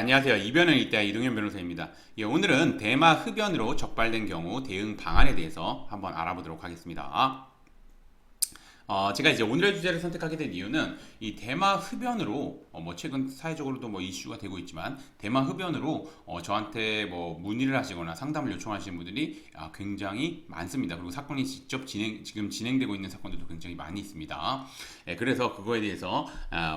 안녕하세요. 이변을 일대한 이동현 변호사입니다. 오늘은 대마 흡연으로 적발된 경우 대응 방안에 대해서 한번 알아보도록 하겠습니다. 제가 이제 오늘의 주제를 선택하게 된 이유는 이 대마 흡연으로 뭐 최근 사회적으로도 뭐 이슈가 되고 있지만 대마 흡연으로 저한테 뭐 문의를 하시거나 상담을 요청하시는 분들이 굉장히 많습니다. 그리고 사건이 직접 지금 진행되고 있는 사건들도 굉장히 많이 있습니다. 그래서 그거에 대해서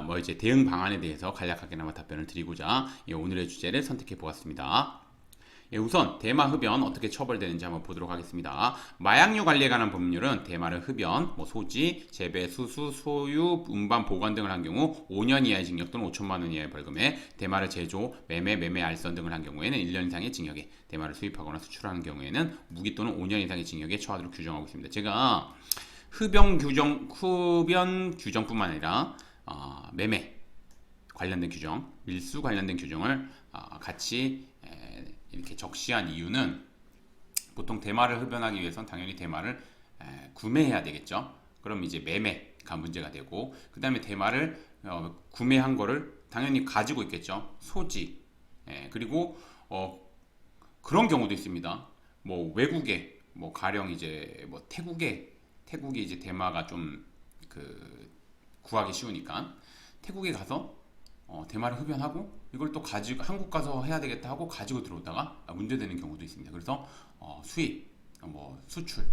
뭐 이제 대응 방안에 대해서 간략하게나마 답변을 드리고자 오늘의 주제를 선택해 보았습니다. 우선 대마 흡연 어떻게 처벌되는지 한번 보도록 하겠습니다. 마약류 관리에 관한 법률은 대마를 흡연, 소지, 재배, 수수, 소유, 운반, 보관 등을 한 경우 5년 이하의 징역 또는 5천만 원 이하의 벌금에, 대마를 제조, 매매, 알선 등을 한 경우에는 1년 이상의 징역에, 대마를 수입하거나 수출하는 경우에는 무기 또는 5년 이상의 징역에 처하도록 규정하고 있습니다. 제가 흡연 규정뿐만 아니라 매매 관련된 규정, 밀수 관련된 규정을 같이 이렇게 적시한 이유는, 보통 대마를 흡연하기 위해서는 당연히 대마를 구매해야 되겠죠. 그럼 이제 매매가 문제가 되고, 그 다음에 대마를 구매한 거를 당연히 가지고 있겠죠. 소지. 그리고 그런 경우도 있습니다. 뭐 외국에, 뭐 가령 이제 뭐 태국에 이제 대마가 좀 구하기 쉬우니까 태국에 가서 대마를 흡연하고 이걸 또 가지고 한국 가서 해야 되겠다 하고 가지고 들어오다가 문제되는 경우도 있습니다. 그래서 수입, 수출,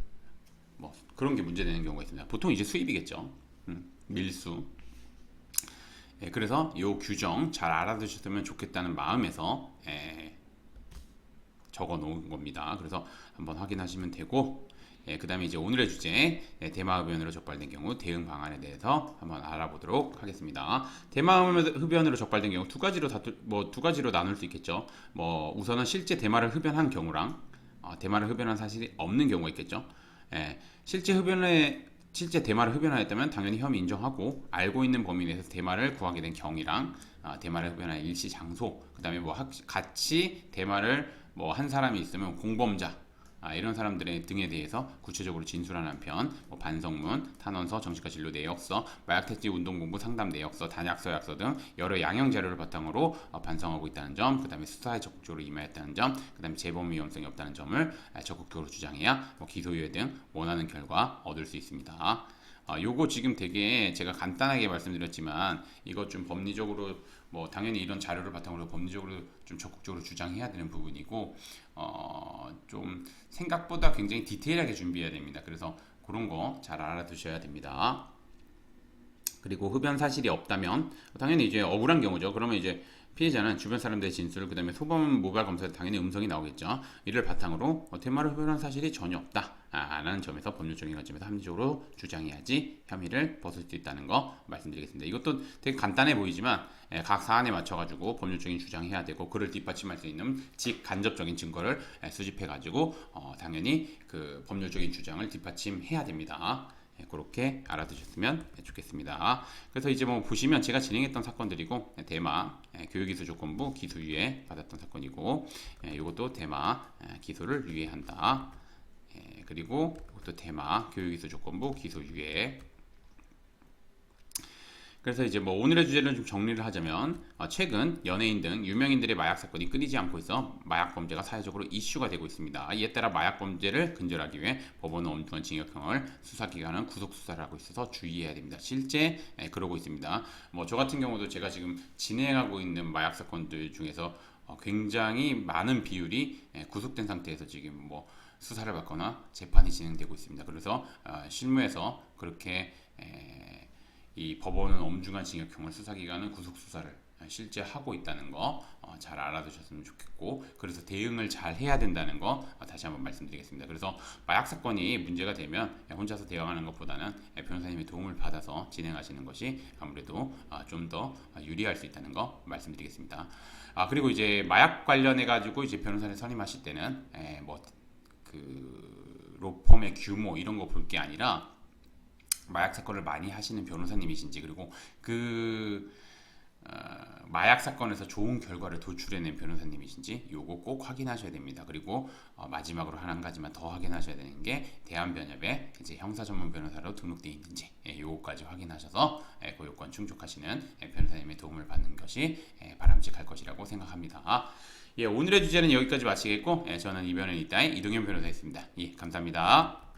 뭐 그런 게 문제되는 경우가 있습니다. 보통 이제 수입이겠죠. 밀수. 그래서 이 규정 잘 알아두셨으면 좋겠다는 마음에서 적어 놓은 겁니다. 그래서 한번 확인하시면 되고, 그 다음에 이제 오늘의 주제, 대마 흡연으로 적발된 경우 대응 방안에 대해서 한번 알아보도록 하겠습니다. 대마 흡연으로 적발된 경우 두 가지로 나눌 수 있겠죠. 우선은 실제 대마를 흡연한 경우랑 대마를 흡연한 사실이 없는 경우가 있겠죠. 실제 대마를 흡연하였다면 당연히 혐의 인정하고, 알고 있는 범위 내에서 대마를 구하게 된 경위랑 대마를 흡연한 일시 장소, 그 다음에 같이 대마를 한 사람이 있으면 공범자, 이런 사람들의 등에 대해서 구체적으로 진술하는 한편, 반성문, 탄원서, 정신과 진료 내역서, 마약퇴치 운동본부 상담 내역서, 단약서, 약서 등 여러 양형 자료를 바탕으로 반성하고 있다는 점, 그 다음에 수사에 적극적으로 임하였다는 점, 그 다음에 재범 위험성이 없다는 점을 적극적으로 주장해야 기소유예 등 원하는 결과 얻을 수 있습니다. 요거 지금 되게 제가 간단하게 말씀드렸지만, 이거 좀 법리적으로 당연히 이런 자료를 바탕으로 법리적으로 좀 적극적으로 주장해야 되는 부분이고, 좀 생각보다 굉장히 디테일하게 준비해야 됩니다. 그래서 그런 거 잘 알아두셔야 됩니다. 그리고 흡연 사실이 없다면 당연히 이제 억울한 경우죠. 그러면 이제 피해자는 주변 사람들의 진술, 그 다음에 소범 모발 검사에 당연히 음성이 나오겠죠. 이를 바탕으로 대마를 흡연한 사실이 전혀 없다 라는 점에서 법률적인 관점에서 합리적으로 주장해야지 혐의를 벗을 수 있다는 거 말씀드리겠습니다. 이것도 되게 간단해 보이지만 각 사안에 맞춰가지고 법률적인 주장해야 되고, 그를 뒷받침할 수 있는 직간접적인 증거를 수집해가지고 당연히 그 법률적인 주장을 뒷받침해야 됩니다. 그렇게 알아두셨으면 좋겠습니다. 그래서 이제 보시면 제가 진행했던 사건들이고, 대마 교육기술조건부 기소유예 받았던 사건이고, 이것도 대마 기소를 유예한다. 그리고 이것도 대마 교육기술조건부 기소유예. 그래서 이제 오늘의 주제를 좀 정리를 하자면, 최근 연예인 등 유명인들의 마약 사건이 끊이지 않고 있어 마약 범죄가 사회적으로 이슈가 되고 있습니다. 이에 따라 마약 범죄를 근절하기 위해 법원은 엄중한 징역형을, 수사기관은 구속 수사를 하고 있어서 주의해야 됩니다. 실제 그러고 있습니다. 저 같은 경우도 제가 지금 진행하고 있는 마약 사건들 중에서 굉장히 많은 비율이 구속된 상태에서 지금 수사를 받거나 재판이 진행되고 있습니다. 그래서 실무에서 그렇게 이 법원은 엄중한 징역형을, 수사기관은 구속수사를 실제 하고 있다는 거 잘 알아두셨으면 좋겠고, 그래서 대응을 잘 해야 된다는 거 다시 한번 말씀드리겠습니다. 그래서 마약 사건이 문제가 되면 혼자서 대응하는 것보다는 변호사님의 도움을 받아서 진행하시는 것이 아무래도 좀 더 유리할 수 있다는 거 말씀드리겠습니다. 그리고 이제 마약 관련해 가지고 이제 변호사를 선임하실 때는 그 로펌의 규모 이런 거 볼 게 아니라, 마약 사건을 많이 하시는 변호사님이신지, 그리고 그 마약 사건에서 좋은 결과를 도출해낸 변호사님이신지 요거 꼭 확인하셔야 됩니다. 그리고 마지막으로 한 가지만 더 확인하셔야 되는 게 대한변협에 이제 형사 전문 변호사로 등록되어 있는지 요거까지 확인하셔서 그 요건 충족하시는 변호사님의 도움을 받는 것이 바람직할 것이라고 생각합니다. 오늘의 주제는 여기까지 마치겠고 저는 이변을 이따의 이동현 변호사였습니다. 감사합니다.